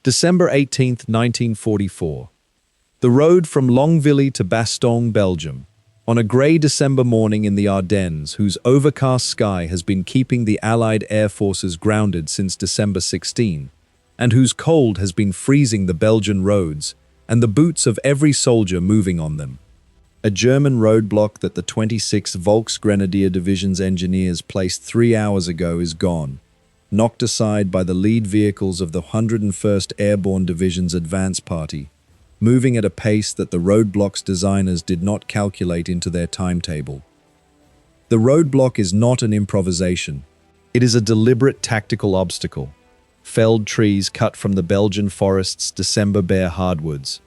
December 18, 1944. The road from Longvilli to Bastogne, Belgium. On a grey December morning in the Ardennes, whose overcast sky has been keeping the Allied air forces grounded since December 16, and whose cold has been freezing the Belgian roads and the boots of every soldier moving on them. A German roadblock that the 26th Volksgrenadier Division's engineers placed 3 hours ago is gone, knocked aside by the lead vehicles of the 101st Airborne Division's advance party, moving at a pace that the roadblock's designers did not calculate into their timetable. The roadblock is not an improvisation. It is a deliberate tactical obstacle. Felled trees cut from the Belgian forest's December bare hardwoods.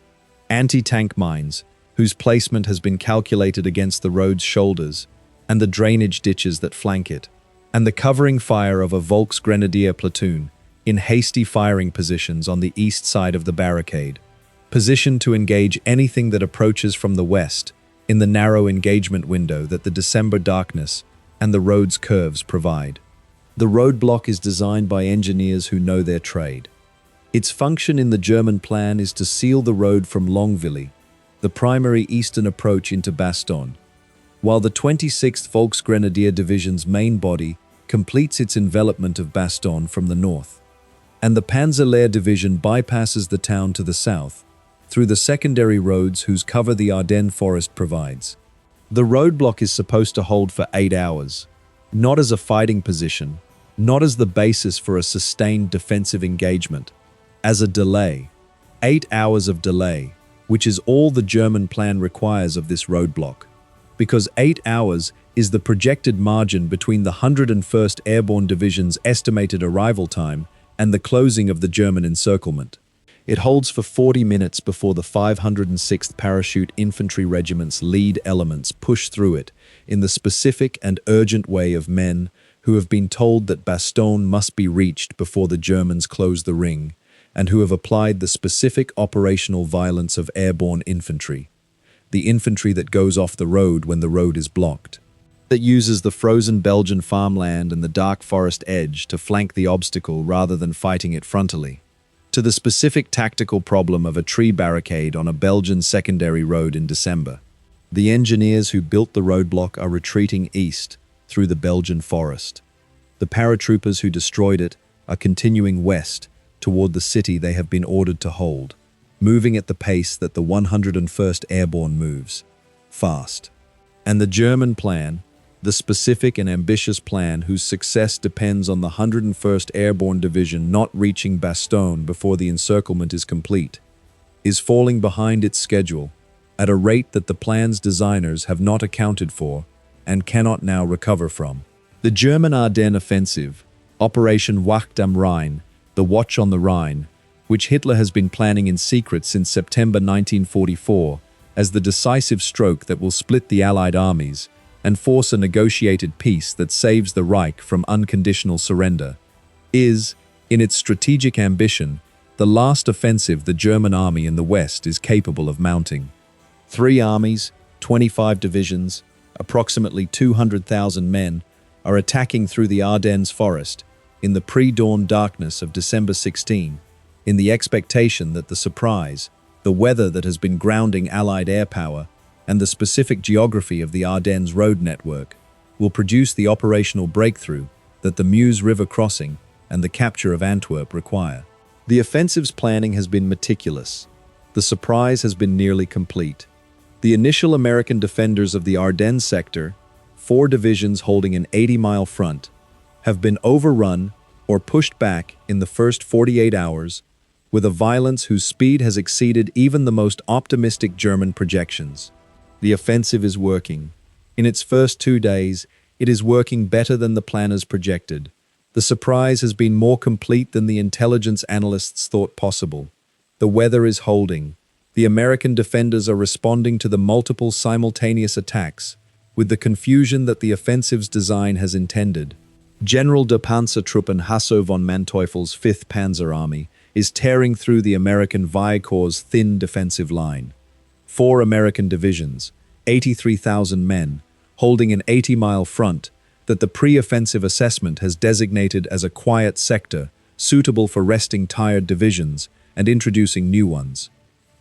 Anti-tank mines, whose placement has been calculated against the road's shoulders, and the drainage ditches that flank it, and the covering fire of a Volksgrenadier platoon in hasty firing positions on the east side of the barricade, positioned to engage anything that approaches from the west in the narrow engagement window that the December darkness and the road's curves provide. The roadblock is designed by engineers who know their trade. Its function in the German plan is to seal the road from Longvilli, the primary eastern approach into Bastogne, while the 26th Volksgrenadier Division's main body completes its envelopment of Bastogne from the north, and the Panzerlehr Division bypasses the town to the south through the secondary roads whose cover the Ardennes forest provides. The roadblock is supposed to hold for 8 hours, not as a fighting position, not as the basis for a sustained defensive engagement, as a delay. 8 hours of delay, which is all the German plan requires of this roadblock, because 8 hours is the projected margin between the 101st Airborne Division's estimated arrival time and the closing of the German encirclement. It holds for 40 minutes before the 506th Parachute Infantry Regiment's lead elements push through it in the specific and urgent way of men who have been told that Bastogne must be reached before the Germans close the ring, and who have applied the specific operational violence of airborne infantry, the infantry that goes off the road when the road is blocked, that uses the frozen Belgian farmland and the dark forest edge to flank the obstacle rather than fighting it frontally, to the specific tactical problem of a tree barricade on a Belgian secondary road in December. The engineers who built the roadblock are retreating east through the Belgian forest. The paratroopers who destroyed it are continuing west toward the city they have been ordered to hold, moving at the pace that the 101st Airborne moves, fast. And the German plan, the specific and ambitious plan whose success depends on the 101st Airborne Division not reaching Bastogne before the encirclement is complete, is falling behind its schedule at a rate that the plan's designers have not accounted for and cannot now recover from. The German Ardennes offensive, Operation Wacht am Rhein, the Watch on the Rhine, which Hitler has been planning in secret since September 1944 as the decisive stroke that will split the Allied armies and force a negotiated peace that saves the Reich from unconditional surrender, is, in its strategic ambition, the last offensive the German army in the West is capable of mounting. 3 armies, 25 divisions, approximately 200,000 men are attacking through the Ardennes forest in the pre-dawn darkness of December 16, in the expectation that the surprise, the weather that has been grounding Allied air power, and the specific geography of the Ardennes road network will produce the operational breakthrough that the Meuse River crossing and the capture of Antwerp require. The offensive's planning has been meticulous. The surprise has been nearly complete. The initial American defenders of the Ardennes sector, 4 divisions holding an 80-mile front, have been overrun or pushed back in the first 48 hours with a violence whose speed has exceeded even the most optimistic German projections. The offensive is working. In its first 2 days, it is working better than the planners projected. The surprise has been more complete than the intelligence analysts thought possible. The weather is holding. The American defenders are responding to the multiple simultaneous attacks with the confusion that the offensive's design has intended. General der Panzertruppen Hasso von Manteuffel's 5th Panzer Army is tearing through the American WWII Corps' thin defensive line. 4 American divisions, 83,000 men, holding an 80-mile front that the pre-offensive assessment has designated as a quiet sector suitable for resting tired divisions and introducing new ones,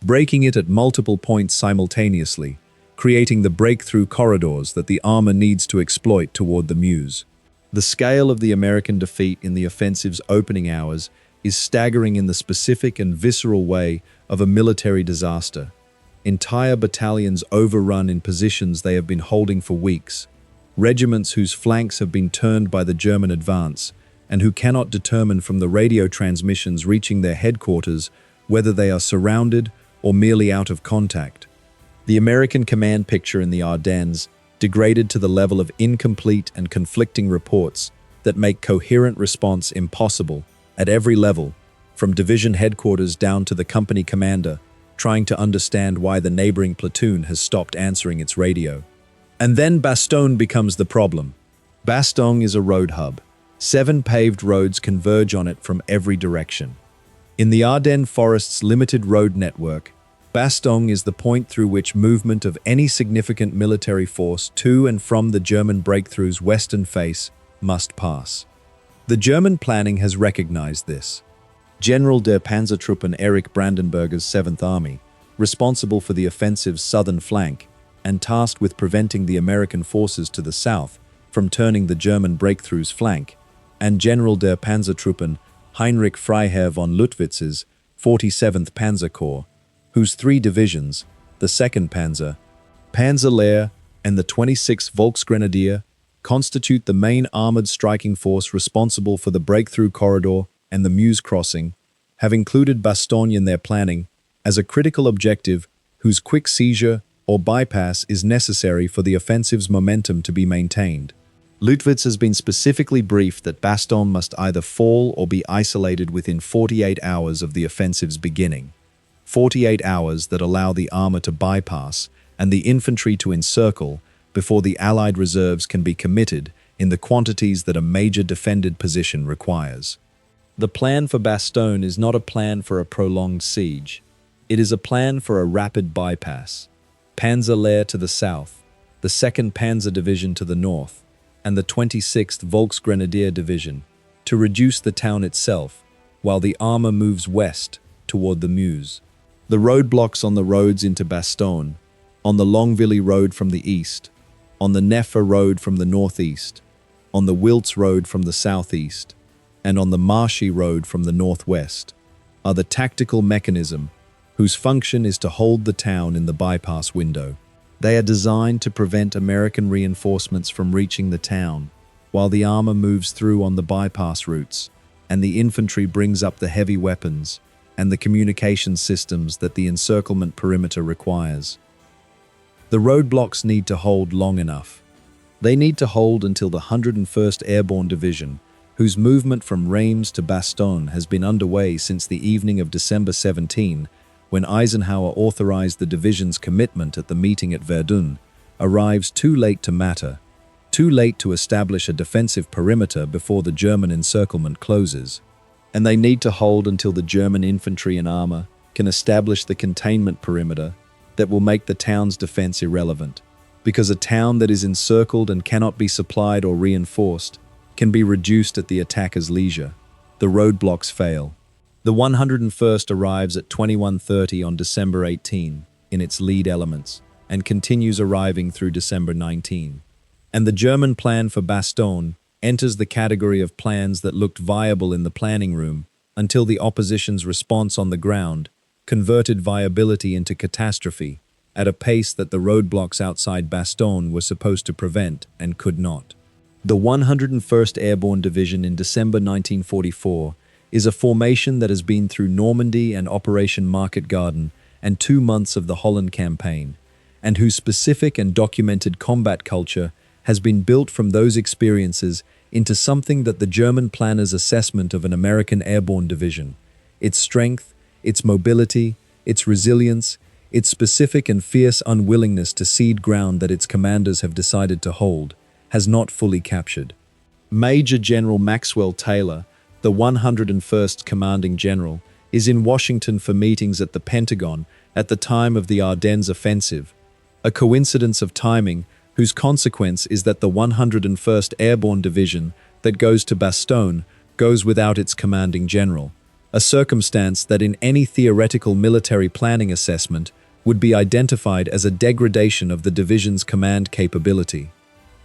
breaking it at multiple points simultaneously, creating the breakthrough corridors that the armor needs to exploit toward the Meuse. The scale of the American defeat in the offensive's opening hours is staggering in the specific and visceral way of a military disaster. Entire battalions overrun in positions they have been holding for weeks, regiments whose flanks have been turned by the German advance, and who cannot determine from the radio transmissions reaching their headquarters whether they are surrounded or merely out of contact. The American command picture in the Ardennes degraded to the level of incomplete and conflicting reports that make coherent response impossible at every level, from division headquarters down to the company commander, trying to understand why the neighboring platoon has stopped answering its radio. And then Bastogne becomes the problem. Bastogne is a road hub. 7 paved roads converge on it from every direction. In the Ardennes Forest's limited road network, Bastogne is the point through which movement of any significant military force to and from the German breakthrough's western face must pass. The German planning has recognized this. General der Panzertruppen Erich Brandenberger's 7th Army, responsible for the offensive's southern flank and tasked with preventing the American forces to the south from turning the German breakthrough's flank, and General der Panzertruppen Heinrich Freiherr von Luttwitz's 47th Panzer Corps, whose 3 divisions, the 2nd Panzer, Panzerlehr, and the 26th Volksgrenadier, constitute the main armored striking force responsible for the breakthrough corridor and the Meuse crossing, have included Bastogne in their planning as a critical objective whose quick seizure or bypass is necessary for the offensive's momentum to be maintained. Luttwitz has been specifically briefed that Bastogne must either fall or be isolated within 48 hours of the offensive's beginning. 48 hours that allow the armor to bypass and the infantry to encircle before the Allied reserves can be committed in the quantities that a major defended position requires. The plan for Bastogne is not a plan for a prolonged siege. It is a plan for a rapid bypass. Panzerlehr to the south, the 2nd Panzer Division to the north, and the 26th Volksgrenadier Division to reduce the town itself, while the armor moves west toward the Meuse. The roadblocks on the roads into Bastogne, on the Longvilli road from the east, on the Nefa road from the northeast, on the Wiltz road from the southeast, and on the Marshy road from the northwest, are the tactical mechanism whose function is to hold the town in the bypass window. They are designed to prevent American reinforcements from reaching the town, while the armor moves through on the bypass routes, and the infantry brings up the heavy weapons and the communication systems that the encirclement perimeter requires. The roadblocks need to hold long enough. They need to hold until the 101st Airborne Division, whose movement from Reims to Bastogne has been underway since the evening of December 17, when Eisenhower authorized the division's commitment at the meeting at Verdun, arrives too late to matter, too late to establish a defensive perimeter before the German encirclement closes. And they need to hold until the German infantry and armor can establish the containment perimeter that will make the town's defense irrelevant, because a town that is encircled and cannot be supplied or reinforced can be reduced at the attacker's leisure. The roadblocks fail. The 101st arrives at 21:30 on December 18 in its lead elements and continues arriving through December 19. And the German plan for Bastogne enters the category of plans that looked viable in the planning room until the opposition's response on the ground converted viability into catastrophe at a pace that the roadblocks outside Bastogne were supposed to prevent and could not. The 101st Airborne Division in December 1944 is a formation that has been through Normandy and Operation Market Garden and 2 months of the Holland Campaign, and whose specific and documented combat culture has been built from those experiences into something that the German planners' assessment of an American Airborne Division, its strength, its mobility, its resilience, its specific and fierce unwillingness to cede ground that its commanders have decided to hold, has not fully captured. Major General Maxwell Taylor, the 101st Commanding General, is in Washington for meetings at the Pentagon at the time of the Ardennes offensive, a coincidence of timing whose consequence is that the 101st Airborne Division that goes to Bastogne goes without its commanding general. a circumstance that in any theoretical military planning assessment would be identified as a degradation of the division's command capability.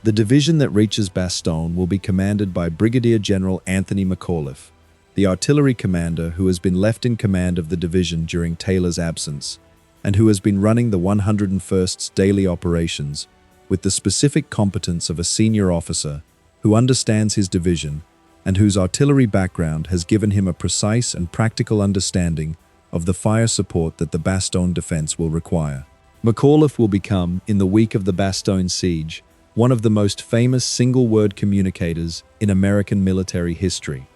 The division that reaches Bastogne will be commanded by Brigadier General Anthony McAuliffe, the artillery commander who has been left in command of the division during Taylor's absence, and who has been running the 101st's daily operations with the specific competence of a senior officer who understands his division and whose artillery background has given him a precise and practical understanding of the fire support that the Bastogne defense will require. McAuliffe will become, in the week of the Bastogne siege, one of the most famous single-word communicators in American military history.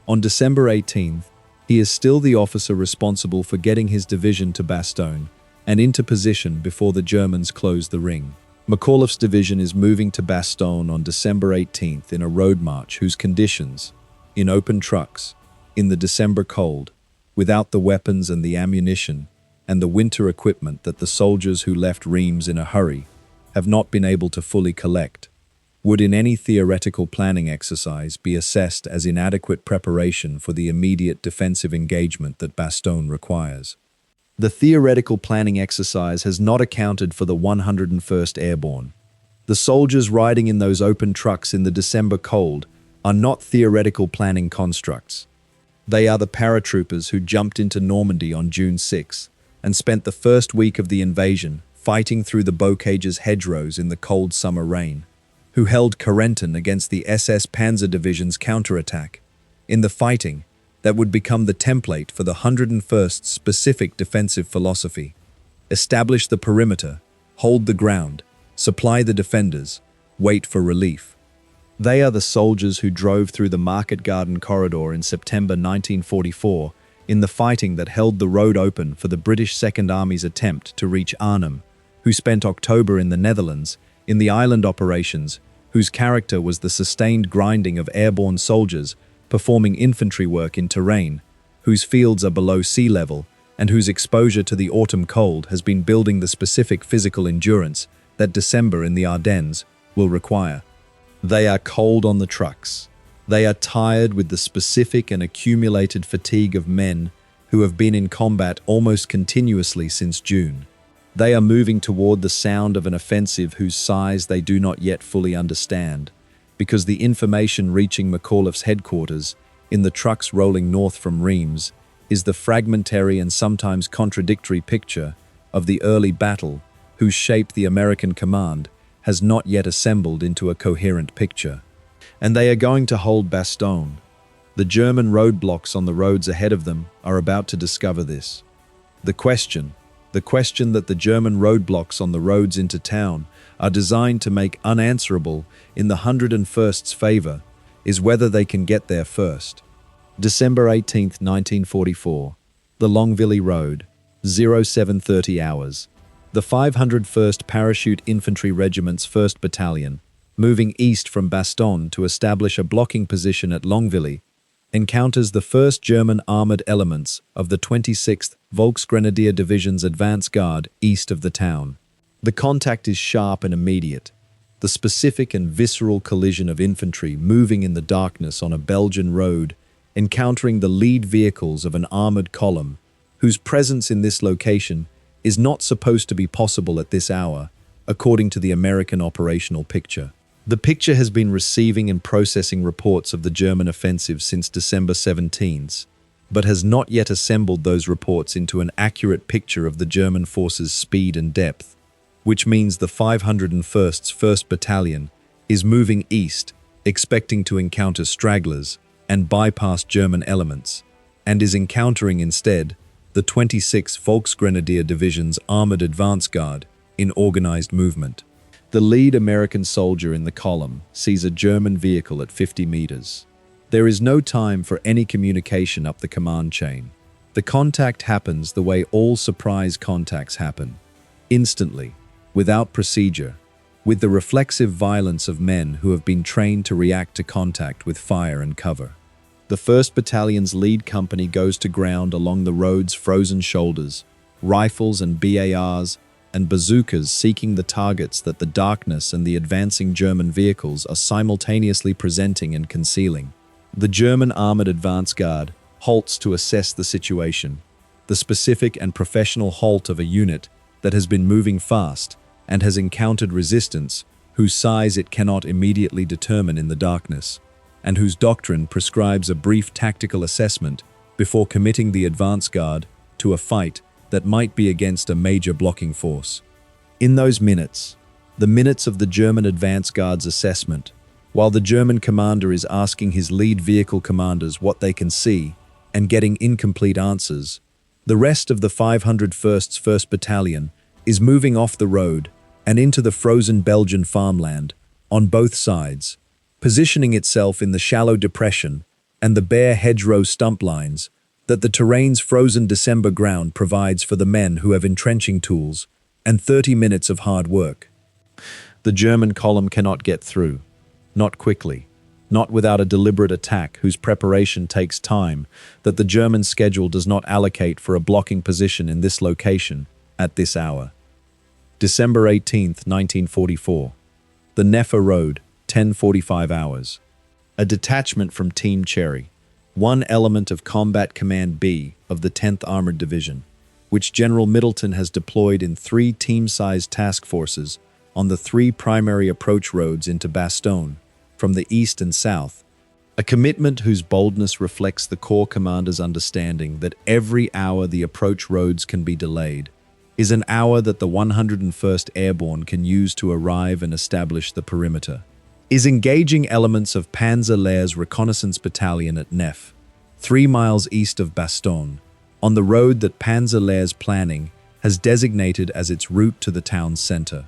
On December 18th, he is still the officer responsible for getting his division to Bastogne and into position before the Germans close the ring. McAuliffe's division is moving to Bastogne on December 18th in a road march whose conditions, in open trucks, in the December cold, without the weapons and the ammunition and the winter equipment that the soldiers who left Reims in a hurry have not been able to fully collect, would in any theoretical planning exercise be assessed as inadequate preparation for the immediate defensive engagement that Bastogne requires. The theoretical planning exercise has not accounted for the 101st Airborne. The soldiers riding in those open trucks in the December cold are not theoretical planning constructs. They are the paratroopers who jumped into Normandy on June 6 and spent the first week of the invasion fighting through the Bocage's hedgerows in the cold summer rain, who held Carentan against the SS Panzer Division's counterattack, in the fighting that would become the template for the 101st's specific defensive philosophy: establish the perimeter, hold the ground, supply the defenders, wait for relief. They are the soldiers who drove through the Market Garden corridor in September 1944 in the fighting that held the road open for the British Second Army's attempt to reach Arnhem, who spent October in the Netherlands in the island operations, whose character was the sustained grinding of airborne soldiers performing infantry work in terrain, whose fields are below sea level, and whose exposure to the autumn cold has been building the specific physical endurance that December in the Ardennes will require. They are cold on the trucks. They are tired with the specific and accumulated fatigue of men who have been in combat almost continuously since June. They are moving toward the sound of an offensive whose size they do not yet fully understand, because the information reaching McAuliffe's headquarters, in the trucks rolling north from Reims, is the fragmentary and sometimes contradictory picture of the early battle whose shape the American command has not yet assembled into a coherent picture. And they are going to hold Bastogne. The German roadblocks on the roads ahead of them are about to discover this. The question that the German roadblocks on the roads into town are designed to make unanswerable in the 101st's favor is whether they can get there first. December 18, 1944. The Longvilli Road, 0730 hours. The 501st Parachute Infantry Regiment's 1st Battalion, moving east from Bastogne to establish a blocking position at Longvilli, encounters the 1st German armored elements of the 26th Volksgrenadier Division's advance guard east of the town. The contact is sharp and immediate, the specific and visceral collision of infantry moving in the darkness on a Belgian road, encountering the lead vehicles of an armored column, whose presence in this location is not supposed to be possible at this hour, according to the American operational picture. The picture has been receiving and processing reports of the German offensive since December 17th, but has not yet assembled those reports into an accurate picture of the German forces' speed and depth, which means the 501st's 1st Battalion is moving east, expecting to encounter stragglers and bypass German elements, and is encountering instead the 26th Volksgrenadier Division's armored advance guard in organized movement. The lead American soldier in the column sees a German vehicle at 50 meters. There is no time for any communication up the command chain. The contact happens the way all surprise contacts happen, instantly, without procedure, with the reflexive violence of men who have been trained to react to contact with fire and cover. The 1st Battalion's lead company goes to ground along the road's frozen shoulders, rifles and BARs and bazookas seeking the targets that the darkness and the advancing German vehicles are simultaneously presenting and concealing. The German armored advance guard halts to assess the situation, the specific and professional halt of a unit that has been moving fast and has encountered resistance whose size it cannot immediately determine in the darkness, and whose doctrine prescribes a brief tactical assessment before committing the advance guard to a fight that might be against a major blocking force. In those minutes, the minutes of the German advance guard's assessment, while the German commander is asking his lead vehicle commanders what they can see and getting incomplete answers, the rest of the 501st's 1st Battalion is moving off the road and into the frozen Belgian farmland on both sides, positioning itself in the shallow depression and the bare hedgerow stump lines that the terrain's frozen December ground provides for the men who have entrenching tools and 30 minutes of hard work. The German column cannot get through, not quickly, not without a deliberate attack whose preparation takes time that the German schedule does not allocate for a blocking position in this location at this hour. December 18th, 1944. The Nefa Road, 10:45 hours. A detachment from Team Cherry, one element of Combat Command B of the 10th Armored Division, which General Middleton has deployed in 3 team-sized task forces on the 3 primary approach roads into Bastogne, from the east and south, a commitment whose boldness reflects the Corps commander's understanding that every hour the approach roads can be delayed is an hour that the 101st Airborne can use to arrive and establish the perimeter, is engaging elements of Panzer Lehr's reconnaissance battalion at Nefa, 3 miles east of Bastogne, on the road that Panzer Lehr's planning has designated as its route to the town's center.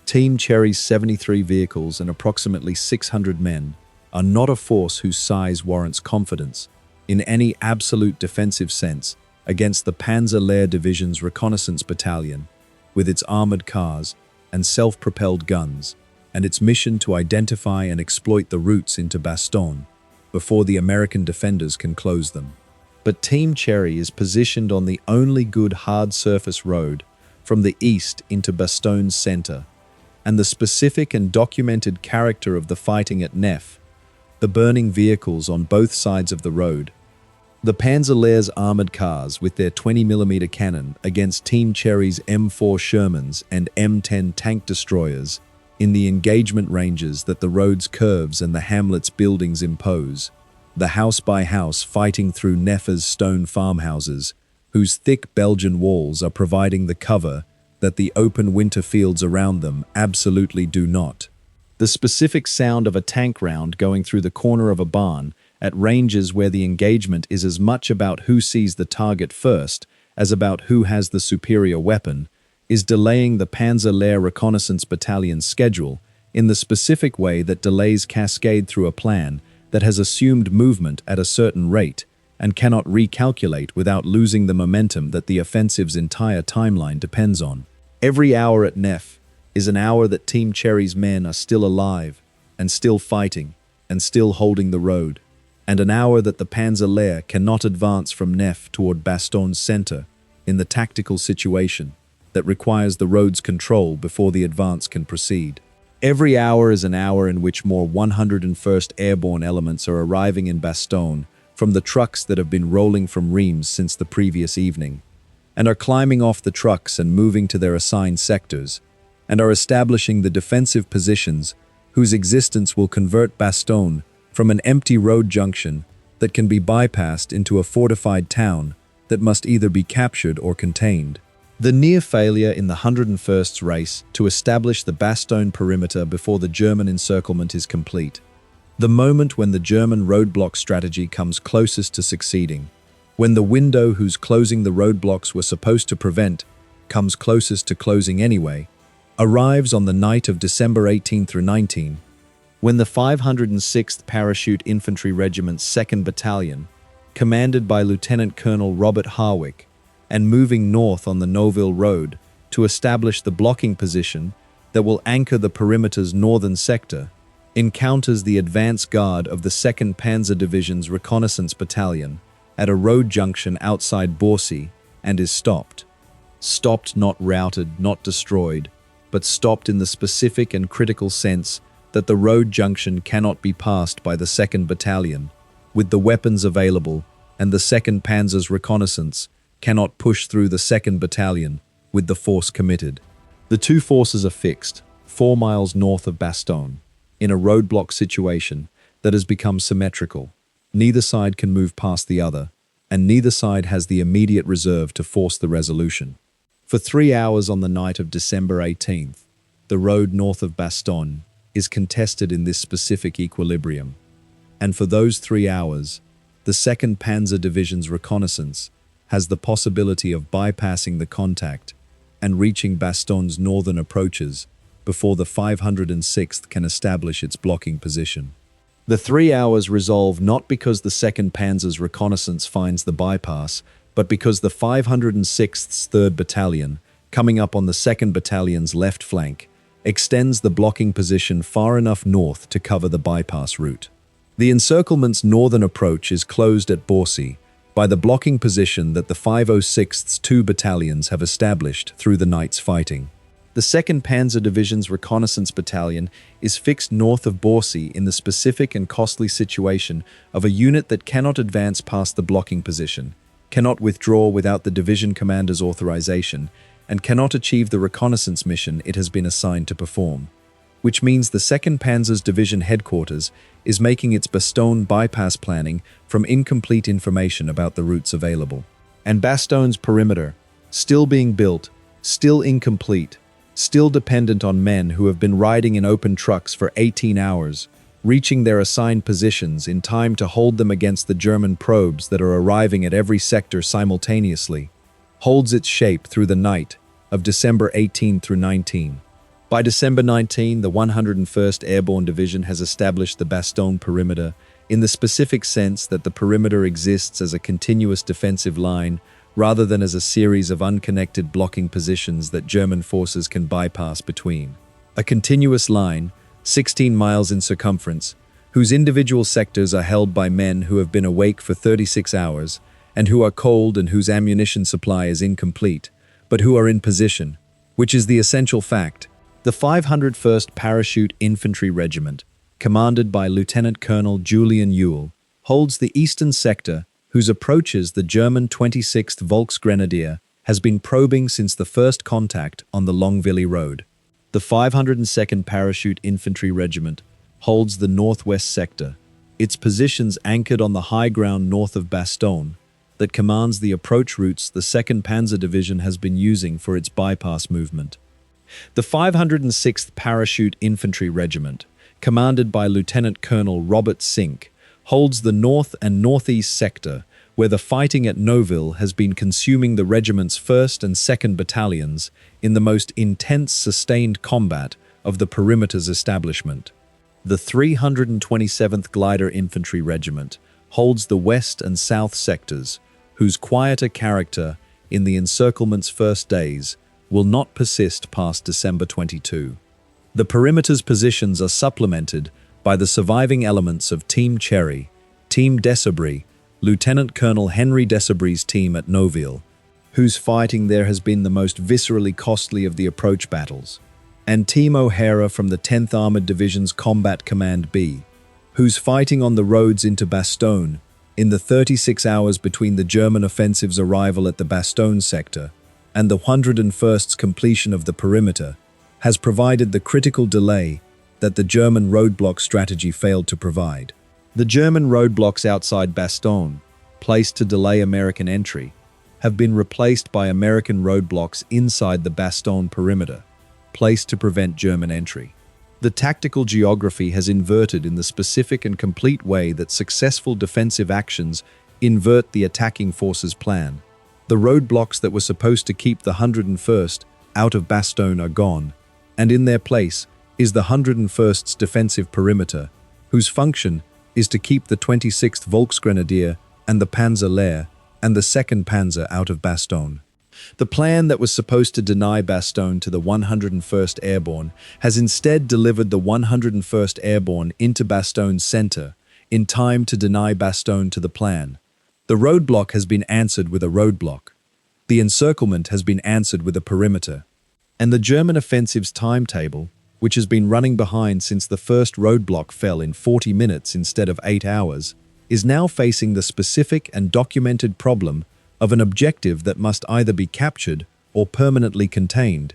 Team Cherry's 73 vehicles and approximately 600 men are not a force whose size warrants confidence, in any absolute defensive sense, against the Panzer Lehr Division's reconnaissance battalion, with its armored cars and self-propelled guns, and its mission to identify and exploit the routes into Bastogne before the American defenders can close them. But Team Cherry is positioned on the only good hard surface road from the east into Bastogne's center, and the specific and documented character of the fighting at Nefa, the burning vehicles on both sides of the road, the Panzer Lehr's armored cars with their 20mm cannon against Team Cherry's M4 Shermans and M10 tank destroyers in the engagement ranges that the road's curves and the hamlet's buildings impose, the house-by-house fighting through Nefa's stone farmhouses, whose thick Belgian walls are providing the cover that the open winter fields around them absolutely do not. The specific sound of a tank round going through the corner of a barn at ranges where the engagement is as much about who sees the target first as about who has the superior weapon, is delaying the Panzer Lehr Reconnaissance Battalion's schedule in the specific way that delays cascade through a plan that has assumed movement at a certain rate and cannot recalculate without losing the momentum that the offensive's entire timeline depends on. Every hour at Nefa is an hour that Team Cherry's men are still alive and still fighting and still holding the road, and an hour that the Panzer Lehr cannot advance from Nefa toward Bastogne's center in the tactical situation that requires the road's control before the advance can proceed. Every hour is an hour in which more 101st Airborne elements are arriving in Bastogne from the trucks that have been rolling from Reims since the previous evening, and are climbing off the trucks and moving to their assigned sectors, and are establishing the defensive positions whose existence will convert Bastogne from an empty road junction that can be bypassed into a fortified town that must either be captured or contained. The near failure in the 101st's race to establish the Bastogne perimeter before the German encirclement is complete. The moment when the German roadblock strategy comes closest to succeeding, when the window whose closing the roadblocks were supposed to prevent comes closest to closing anyway, arrives on the night of December 18 through 19, when the 506th Parachute Infantry Regiment's 2nd Battalion, commanded by Lieutenant Colonel Robert Harwick, and moving north on the Neuville Road to establish the blocking position that will anchor the perimeter's northern sector, encounters the advance guard of the 2nd Panzer Division's Reconnaissance Battalion at a road junction outside Bourcy and is stopped. Stopped, not routed, not destroyed, but stopped in the specific and critical sense that the road junction cannot be passed by the 2nd Battalion, with the weapons available and the 2nd Panzer's reconnaissance cannot push through the 2nd Battalion with the force committed. The two forces are fixed, 4 miles north of Bastogne, in a roadblock situation that has become symmetrical. Neither side can move past the other, and neither side has the immediate reserve to force the resolution. For 3 hours on the night of December 18th, the road north of Bastogne is contested in this specific equilibrium. And for those 3 hours, the 2nd Panzer Division's reconnaissance has the possibility of bypassing the contact and reaching Bastogne's northern approaches before the 506th can establish its blocking position. The 3 hours resolve not because the 2nd Panzer's reconnaissance finds the bypass, but because the 506th's 3rd Battalion, coming up on the 2nd Battalion's left flank, extends the blocking position far enough north to cover the bypass route. The encirclement's northern approach is closed at Bulge by the blocking position that the 506th's 2 battalions have established through the night's fighting. The 2nd Panzer Division's reconnaissance battalion is fixed north of Bulge in the specific and costly situation of a unit that cannot advance past the blocking position, cannot withdraw without the division commander's authorization, and cannot achieve the reconnaissance mission it has been assigned to perform. Which means the 2nd Panzer's division headquarters is making its Bastogne bypass planning from incomplete information about the routes available. And Bastogne's perimeter, still being built, still incomplete, still dependent on men who have been riding in open trucks for 18 hours, reaching their assigned positions in time to hold them against the German probes that are arriving at every sector simultaneously, holds its shape through the night of December 18 through 19. By December 19, the 101st Airborne Division has established the Bastogne perimeter in the specific sense that the perimeter exists as a continuous defensive line rather than as a series of unconnected blocking positions that German forces can bypass between. A continuous line, 16 miles in circumference, whose individual sectors are held by men who have been awake for 36 hours and who are cold and whose ammunition supply is incomplete, but who are in position, which is the essential fact. The 501st Parachute Infantry Regiment, commanded by Lieutenant Colonel Julian Ewell, holds the eastern sector, whose approaches the German 26th Volksgrenadier has been probing since the first contact on the Longvilli road. The 502nd Parachute Infantry Regiment holds the northwest sector, its positions anchored on the high ground north of Bastogne that commands the approach routes the 2nd Panzer Division has been using for its bypass movement. The 506th Parachute Infantry Regiment, commanded by Lieutenant Colonel Robert Sink, holds the north and northeast sector, where the fighting at Neuville has been consuming the regiment's 1st and 2nd battalions in the most intense sustained combat of the perimeter's establishment. The 327th Glider Infantry Regiment holds the west and south sectors, whose quieter character in the encirclement's first days will not persist past December 22. The perimeter's positions are supplemented by the surviving elements of Team Cherry, Team Desabry, Lieutenant Colonel Henry Desabry's team at Neuville, whose fighting there has been the most viscerally costly of the approach battles, and Team O'Hara from the 10th Armored Division's Combat Command B, whose fighting on the roads into Bastogne in the 36 hours between the German offensive's arrival at the Bastogne sector and the 101st's completion of the perimeter has provided the critical delay that the German roadblock strategy failed to provide. The German roadblocks outside Bastogne, placed to delay American entry, have been replaced by American roadblocks inside the Bastogne perimeter, placed to prevent German entry. The tactical geography has inverted in the specific and complete way that successful defensive actions invert the attacking force's plan. The roadblocks that were supposed to keep the 101st out of Bastogne are gone, and in their place is the 101st's defensive perimeter, whose function is to keep the 26th Volksgrenadier and the Panzer Lehr and the 2nd Panzer out of Bastogne. The plan that was supposed to deny Bastogne to the 101st Airborne has instead delivered the 101st Airborne into Bastogne's center in time to deny Bastogne to the plan. The roadblock has been answered with a roadblock. The encirclement has been answered with a perimeter. And the German offensive's timetable, which has been running behind since the first roadblock fell in 40 minutes instead of 8 hours, is now facing the specific and documented problem of an objective that must either be captured or permanently contained,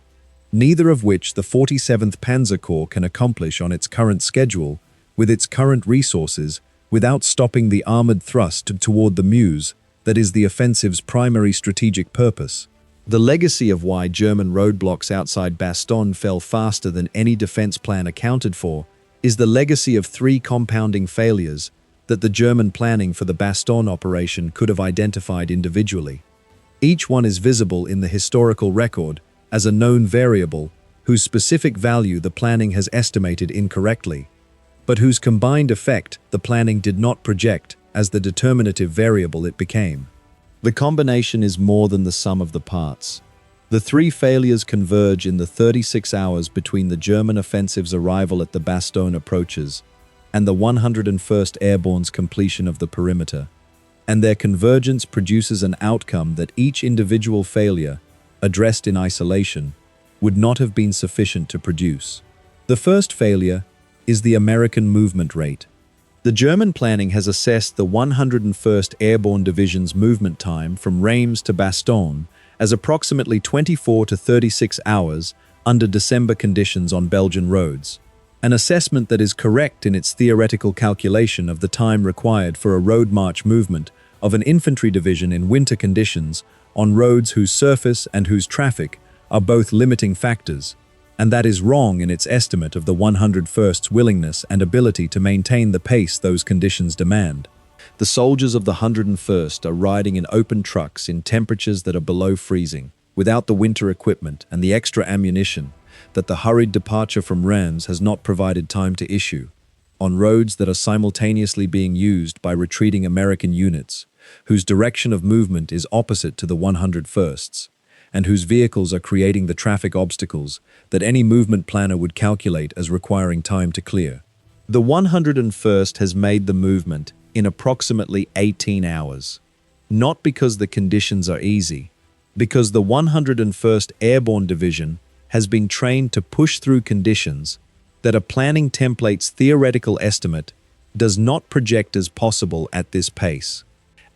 neither of which the 47th Panzer Corps can accomplish on its current schedule, with its current resources, without stopping the armored thrust toward the Meuse that is the offensive's primary strategic purpose. The legacy of why German roadblocks outside Bastogne fell faster than any defense plan accounted for is the legacy of three compounding failures that the German planning for the Bastogne operation could have identified individually. Each one is visible in the historical record as a known variable whose specific value the planning has estimated incorrectly, but whose combined effect the planning did not project as the determinative variable it became. The combination is more than the sum of the parts. The three failures converge in the 36 hours between the German offensive's arrival at the Bastogne approaches and the 101st Airborne's completion of the perimeter, and their convergence produces an outcome that each individual failure, addressed in isolation, would not have been sufficient to produce. The first failure is the American movement rate. The German planning has assessed the 101st Airborne Division's movement time from Reims to Bastogne as approximately 24 to 36 hours under December conditions on Belgian roads, an assessment that is correct in its theoretical calculation of the time required for a road march movement of an infantry division in winter conditions on roads whose surface and whose traffic are both limiting factors, and that is wrong in its estimate of the 101st's willingness and ability to maintain the pace those conditions demand. The soldiers of the 101st are riding in open trucks in temperatures that are below freezing, without the winter equipment and the extra ammunition that the hurried departure from Reims has not provided time to issue, on roads that are simultaneously being used by retreating American units, whose direction of movement is opposite to the 101st's, and whose vehicles are creating the traffic obstacles that any movement planner would calculate as requiring time to clear. The 101st has made the movement in approximately 18 hours, not because the conditions are easy, because the 101st Airborne Division has been trained to push through conditions that a planning template's theoretical estimate does not project as possible at this pace.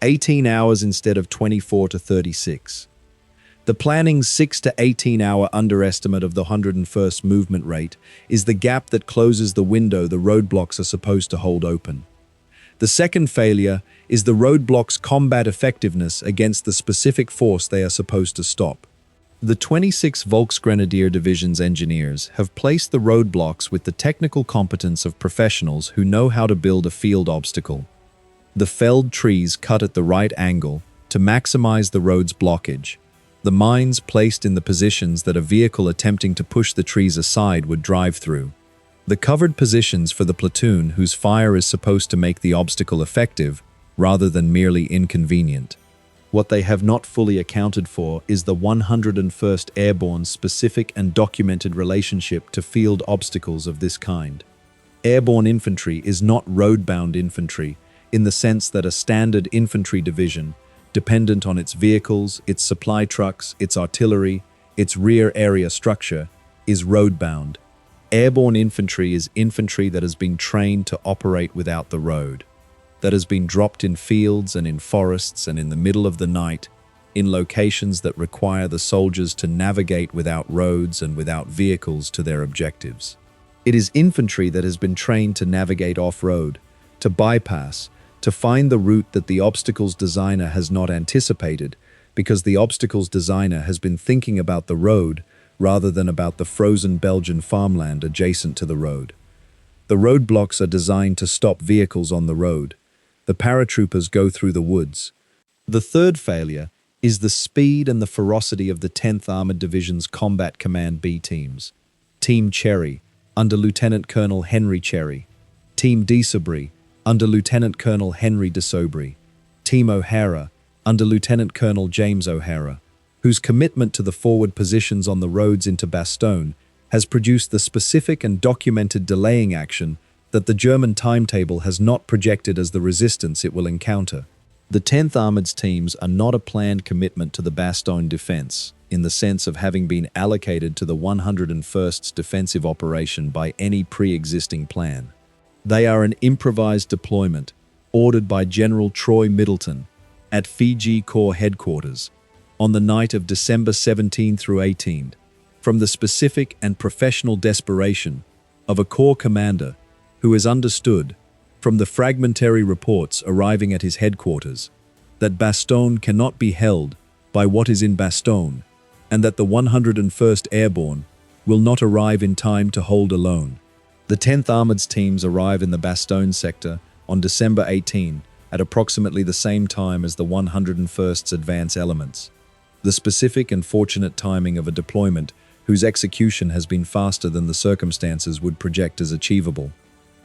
18 hours instead of 24 to 36. The planning's 6 to 18 hour underestimate of the 101st movement rate is the gap that closes the window the roadblocks are supposed to hold open. The second failure is the roadblocks' combat effectiveness against the specific force they are supposed to stop. The 26 Volksgrenadier Division's engineers have placed the roadblocks with the technical competence of professionals who know how to build a field obstacle. The felled trees cut at the right angle to maximize the road's blockage. The mines placed in the positions that a vehicle attempting to push the trees aside would drive through. The covered positions for the platoon whose fire is supposed to make the obstacle effective, rather than merely inconvenient. What they have not fully accounted for is the 101st Airborne's specific and documented relationship to field obstacles of this kind. Airborne infantry is not road-bound infantry in the sense that a standard infantry division, dependent on its vehicles, its supply trucks, its artillery, its rear area structure, is road-bound. Airborne infantry is infantry that has been trained to operate without the road, that has been dropped in fields and in forests and in the middle of the night, in locations that require the soldiers to navigate without roads and without vehicles to their objectives. It is infantry that has been trained to navigate off-road, to bypass, to find the route that the obstacles designer has not anticipated, because the obstacles designer has been thinking about the road rather than about the frozen Belgian farmland adjacent to the road. The roadblocks are designed to stop vehicles on the road. The paratroopers go through the woods. The third failure is the speed and the ferocity of the 10th Armored Division's Combat Command B teams. Team Cherry, under Lieutenant Colonel Henry Cherry. Team Desaubry, under Lieutenant Colonel Henry Desaubry. Team O'Hara, under Lieutenant Colonel James O'Hara, whose commitment to the forward positions on the roads into Bastogne has produced the specific and documented delaying action that the German timetable has not projected as the resistance it will encounter. The 10th Armoured's teams are not a planned commitment to the Bastogne defense, in the sense of having been allocated to the 101st's defensive operation by any pre-existing plan. They are an improvised deployment, ordered by General Troy Middleton at Fiji Corps headquarters on the night of December 17 through 18, from the specific and professional desperation of a Corps commander who has understood, from the fragmentary reports arriving at his headquarters, that Bastogne cannot be held by what is in Bastogne, and that the 101st Airborne will not arrive in time to hold alone. The 10th Armoured teams arrive in the Bastogne sector on December 18 at approximately the same time as the 101st's advance elements. The specific and fortunate timing of a deployment whose execution has been faster than the circumstances would project as achievable,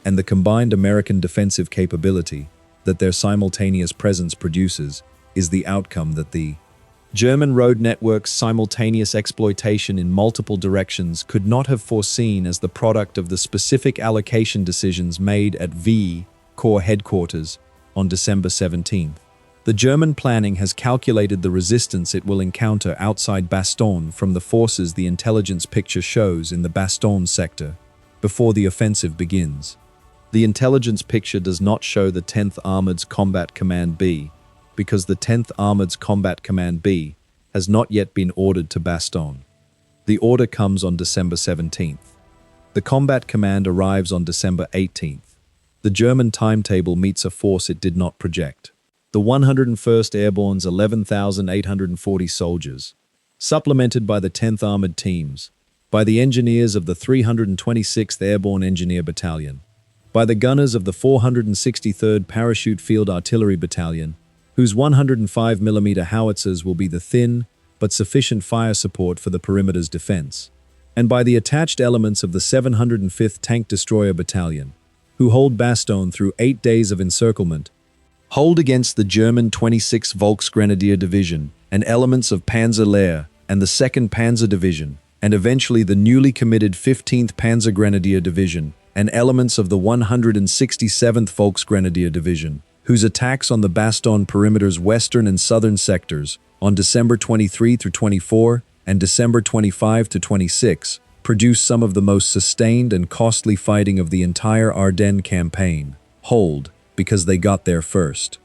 and the combined American defensive capability that their simultaneous presence produces is the outcome that the German road network's simultaneous exploitation in multiple directions could not have foreseen as the product of the specific allocation decisions made at WWII Corps headquarters on December 17. The German planning has calculated the resistance it will encounter outside Bastogne from the forces the intelligence picture shows in the Bastogne sector before the offensive begins. The intelligence picture does not show the 10th Armoured's Combat Command B, because the 10th Armoured's Combat Command B has not yet been ordered to Bastogne. The order comes on December 17th. The Combat Command arrives on December 18th. The German timetable meets a force it did not project. The 101st Airborne's 11,840 soldiers, supplemented by the 10th Armoured teams, by the engineers of the 326th Airborne Engineer Battalion, by the gunners of the 463rd Parachute Field Artillery Battalion, whose 105mm howitzers will be the thin but sufficient fire support for the perimeter's defense, and by the attached elements of the 705th Tank Destroyer Battalion, who hold Bastogne through 8 days of encirclement, hold against the German 26th Volksgrenadier Division and elements of Panzer Lehr and the 2nd Panzer Division, and eventually the newly committed 15th Panzer Grenadier Division and elements of the 167th Volksgrenadier Division, whose attacks on the Bastogne perimeter's western and southern sectors on December 23 through 24 and December 25 to 26 produced some of the most sustained and costly fighting of the entire Ardennes campaign, hold because they got there first.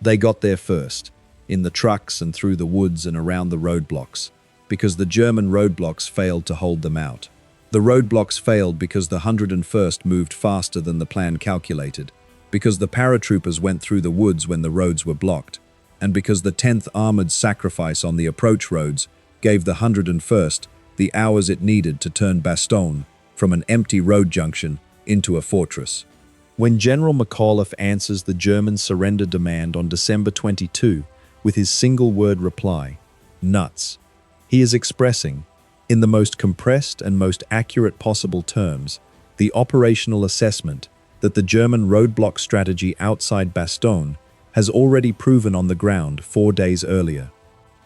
They got there first, in the trucks and through the woods and around the roadblocks, because the German roadblocks failed to hold them out. The roadblocks failed because the 101st moved faster than the plan calculated, because the paratroopers went through the woods when the roads were blocked, and because the 10th Armoured's sacrifice on the approach roads gave the 101st the hours it needed to turn Bastogne from an empty road junction into a fortress. When General McAuliffe answers the German surrender demand on December 22 with his single-word reply, nuts, he is expressing, in the most compressed and most accurate possible terms, the operational assessment that the German roadblock strategy outside Bastogne has already proven on the ground 4 days earlier.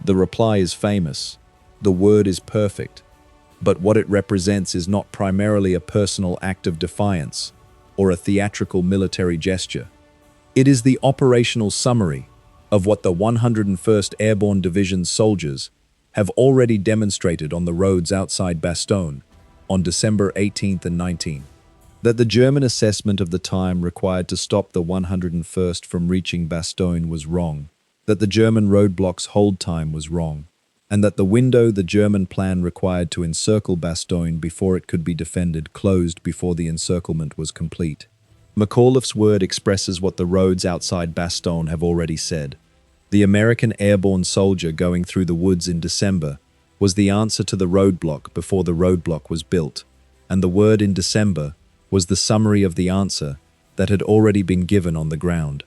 The reply is famous. The word is perfect. But what it represents is not primarily a personal act of defiance or a theatrical military gesture. It is the operational summary of what the 101st Airborne Division's soldiers have already demonstrated on the roads outside Bastogne on December 18th and 19th. That the German assessment of the time required to stop the 101st from reaching Bastogne was wrong, that the German roadblocks' hold time was wrong, and that the window the German plan required to encircle Bastogne before it could be defended closed before the encirclement was complete. McAuliffe's word expresses what the roads outside Bastogne have already said. The American airborne soldier going through the woods in December was the answer to the roadblock before the roadblock was built, and the word in December was the summary of the answer that had already been given on the ground.